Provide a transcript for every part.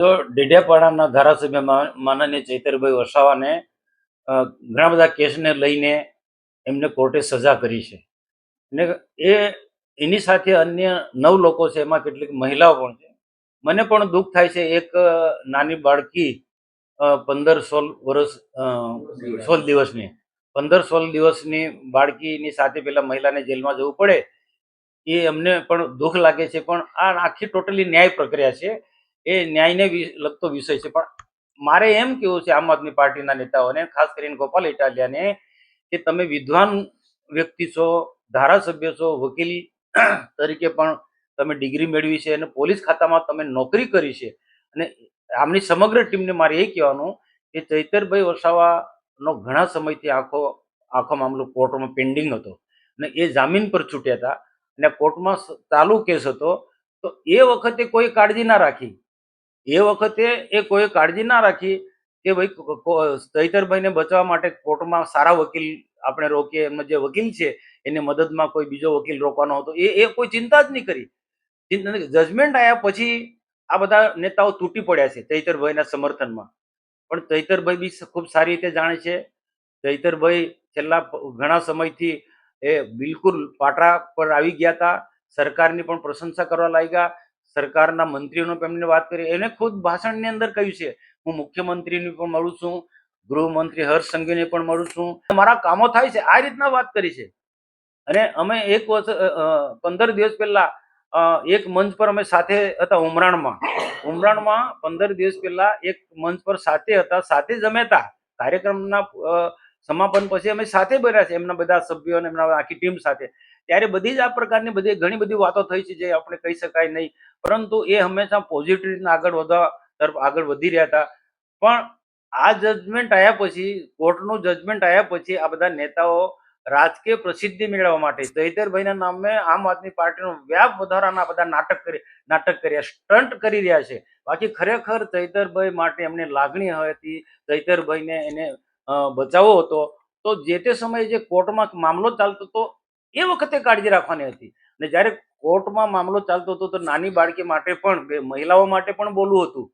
તો ડેડિયાપાડાના ધારાસભ્ય માનનીય ચૈતરભાઈ વસાવાને ઘણા બધા કેસને લઈને એમને કોર્ટે સજા કરી છે અને એ એની સાથે અન્ય 9 લોકો છે, એમાં કેટલીક મહિલાઓ પણ છે. મને પણ દુઃખ થાય છે. એક નાની બાળકી 15-16 વર્ષ 16 દિવસની 15-16 દિવસની બાળકીની સાથે પેલા મહિલાને જેલમાં જવું પડે એ અમને પણ દુઃખ લાગે છે. પણ આ આખી ટોટલી ન્યાય પ્રક્રિયા છે, એ ન્યાયને લગતો વિષય છે. પણ મારે એમ કેવું છે આમ આદમી પાર્ટીના નેતાઓને, ખાસ કરીને ગોપાલ ઇટાલિયાને, કે તમે વિદ્વાન વ્યક્તિ છો, ધારાસભ્ય છો, વકીલ તરીકે પણ તમે ડિગ્રી મેળવી છે અને પોલીસ ખાતામાં તમે નોકરી કરી છે. અને આમની સમગ્ર ટીમને મારે એ કહેવાનું કે ચૈતરભાઈ વસાવાનો ઘણા સમયથી આખો મામલો કોર્ટમાં પેન્ડિંગ હતો અને એ જામીન પર છૂટ્યા હતા અને કોર્ટમાં ચાલુ કેસ હતો. તો એ વખતે કોઈ કાળજી ના રાખી, કોઈ કાળજી ના રાખી કે ભાઈ ચૈતરભાઈને બચાવવા માટે કોર્ટમાં સારા વકીલ આપણે રોકીએ. એમનો જે વકીલ છે એને મદદમાં કોઈ બીજો વકીલ રોકવાનો હતો, એ કોઈ ચિંતા જ નહીં કરી. જજમેન્ટ આવ્યા પછી આ બધા નેતાઓ તૂટી પડ્યા છે ચૈતરભાઈના સમર્થનમાં. પણ ચૈતરભાઈ બી ખૂબ સારી રીતે જાણે છે. ચૈતરભાઈ છેલ્લા ઘણા સમયથી એ બિલકુલ પાટા પર આવી ગયા હતા. સરકારની પણ પ્રશંસા કરવા લાગ્યા. સરકારના મંત્રીઓનો પણ એમને વાત કરી. એને ખુદ ભાષણની અંદર કહ્યું છે, હું મુખ્યમંત્રીને પણ મળું છું, ગૃહમંત્રી હર્ષ સંઘવીને પણ મળું છું, મારા કામો થાય છે, આ રીતના વાત કરી છે. અને અમે 15 દિવસ પહેલા એક મંચ પર અમે સાથે હતા ઉમરાણમાં 15 દિવસ પહેલા એક મંચ પર સાથે હતા, સાથે જમ્યા હતા. કાર્યક્રમના સમાપન પછી અમે સાથે બન્યા છે, એમના બધા સભ્યો અને એમના આખી ટીમ સાથે. ત્યારે બધી જ આ પ્રકારની ઘણી બધી વાતો થઈ છે જે આપણે કહી શકાય નહીં, પરંતુ એ હંમેશા પોઝિટિવ રીતના આગળ વધી રહ્યા હતા. પણ આ જજમેન્ટ આવ્યા પછી, કોર્ટનું જજમેન્ટ આવ્યા પછી આ બધા નેતાઓ રાજકીય પ્રસિદ્ધિ મેળવવા માટે ચૈતરભાઈના નામે આમ આદમી પાર્ટીનો વ્યાપ વધારાના બધા નાટક કર્યા, સ્ટન્ટ કરી રહ્યા છે. બાકી ખરેખર ચૈતરભાઈ માટે એમને લાગણી હતી, ચૈતરભાઈને એને બચાવવો હતો. તો જે તે સમયે જે કોર્ટમાં મામલો ચાલતો હતો એ વખતે કાળજી રાખવાની હતી. અને જ્યારે કોર્ટમાં મામલો ચાલતો હતો તો નાની બાળકી માટે પણ, મહિલાઓ માટે પણ બોલવું હતું.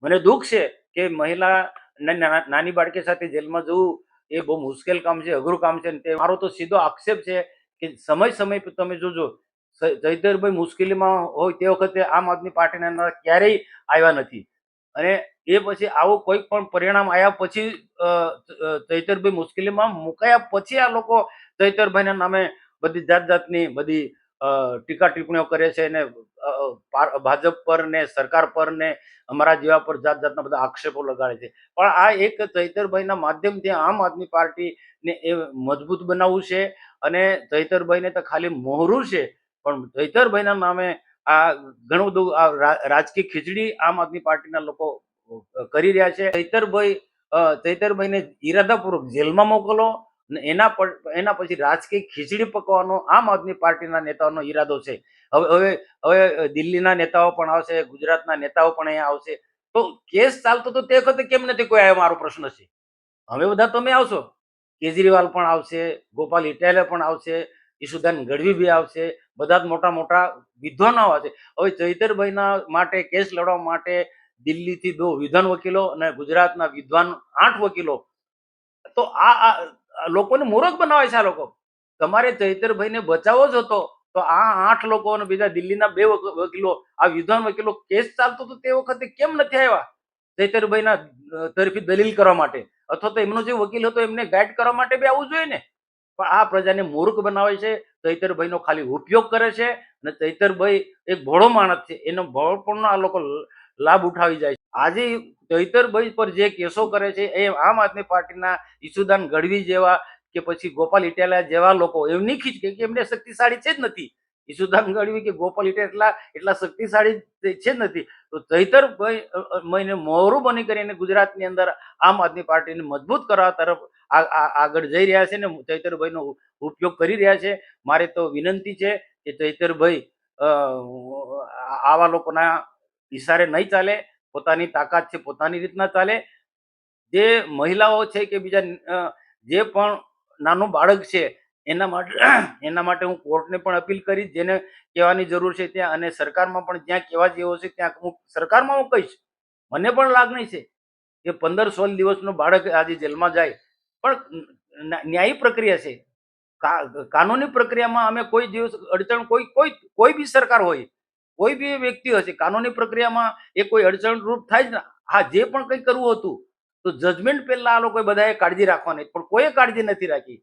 મને દુઃખ છે કે નાની બાળકી સાથે જેલમાં જવું એ બહુ મુશ્કેલ કામ છે, અઘરું કામ છે. મારો તો સીધો આક્ષેપ છે કે સમય પર તમે જોજો, ચૈતરભાઈ મુશ્કેલીમાં હોય તે વખતે આમ આદમી પાર્ટીના ક્યારેય આવ્યા નથી. અને એ પછી આવું કોઈ પણ પરિણામ આવ્યા પછી, ચૈતરભાઈ મુશ્કેલીમાં મુકાયા પછી આ લોકો ચૈતરભાઈના નામે બધી જાતની બધી ટીકા ટિપ્પણીઓ કરે છે ને ભાજપ પર ને સરકાર પર ને અમારા જેવા પર જાતના બધા આક્ષેપો લગાડે છે. પણ આ એક ચૈતરભાઈના માધ્યમથી આમ આદમી પાર્ટીને એ મજબૂત બનાવવું છે. અને ચૈતરભાઈને તો ખાલી મોહરું છે, પણ ચૈતરભાઈના નામે આ ઘણું બધું રાજકીય ખીચડી આમ આદમી પાર્ટીના લોકો કરી રહ્યા છે. ચૈતરભાઈને ઈરાદાપૂર્વક જેલમાં મોકલો અને એના પછી રાજકીય ખીચડી પકવાનો આમ આદમી પાર્ટીના નેતાઓનો ઈરાદો છે. હવે દિલ્હીના નેતાઓ પણ આવશે, ગુજરાતના નેતાઓ પણ અહીંયા આવશે. તો કેસ ચાલતો તો તે વખતે કેમ નથી કોઈ આવ્યો, મારો પ્રશ્ન છે. હવે બધા તમે આવશો, કેજરીવાલ પણ આવશે, ગોપાલ ઇટાલિયા પણ આવશે, ઈશુદાન ગઢવી બી આવશે, બધા જ મોટા મોટા વિદ્વાનો આવશે. હવે ચૈતરભાઈના માટે કેસ લડવા માટે દિલ્હીથી 2 વિદ્વાન વકીલો અને ગુજરાતના વિદ્વાન 8 વકીલો, તો આ લોકોને મૂર્ખ બનાવે છે. આ લોકો, તમારે ચૈતરભાઈને બચાવવો જ હતો તો આ 8 લોકો અને બીજા દિલ્હીના 2 વકીલો, આ વિદ્વાન વકીલો, કેસ ચાલતો તો તે વખતે કેમ નથી આવ્યા ચૈતરભાઈના તરફી દલીલ કરવા માટે? અથવા તો એમનો જે વકીલ હતો એમને ગાઈડ કરવા માટે બી આવવું જોઈએ ને. પણ આ પ્રજાને મૂર્ખ બનાવે છે, ચૈતરભાઈનો ખાલી ઉપયોગ કરે છે. અને ચૈતરભાઈ એક ભોળો માણસ છે, એનો ભોળપણનો આ લોકો લાભ ઉઠાવી જાય છે. આજે ચૈતરભાઈ પર જે કેસો કરે છે એ આમ આદમી પાર્ટીના ઈશુદાન ગઢવી જેવા કે પછી ગોપાલ ઇટાલિયા જેવા લોકો એમની ખીચ કે એમને શક્તિશાળી છે જ નથી. ઈશુદાન ગઢવી કે ગોપાલ ઇટાલિયા એટલા શક્તિશાળી છે જ નથી. તો ચૈતરભાઈ મહિને મોહરું બની કરીને ગુજરાતની અંદર આમ આદમી પાર્ટીને મજબૂત કરવા તરફ આગળ જઈ રહ્યા છે ને ચૈતરભાઈનો ઉપયોગ કરી રહ્યા છે. મારે તો વિનંતી છે કે ચૈતરભાઈ આવા લોકોના ઈશારે નહીં ચાલે, પોતાની તાકાત છે પોતાની રીતના ચાલે. જે મહિલાઓ છે કે બીજા જે પણ નાનું બાળક છે એના માટે હું કોર્ટને પણ અપીલ કરીશ, જેને કહેવાની જરૂર છે ત્યાં, અને સરકારમાં પણ જ્યાં કહેવા જેવો છે ત્યાં સરકારમાં હું કહીશ મને પણ લાગણી છે કે 15-16 દિવસનું બાળક આજે જેલમાં જાય, પણ ન્યાયી પ્રક્રિયા છે. કાનૂની પ્રક્રિયામાં અમે કોઈ દિવસ અડચણ, કોઈ કોઈ કોઈ બી સરકાર હોય, કોઈ બી વ્યક્તિ હશે, કાનૂની પ્રક્રિયામાં એ કોઈ અડચણરૂપ થાય જ ને. હા, જે પણ કંઈ કરવું હતું તો જજમેન્ટ પહેલા આ લોકોએ બધાએ કાળજી રાખવાની, પણ કોઈએ કાળજી નથી રાખી.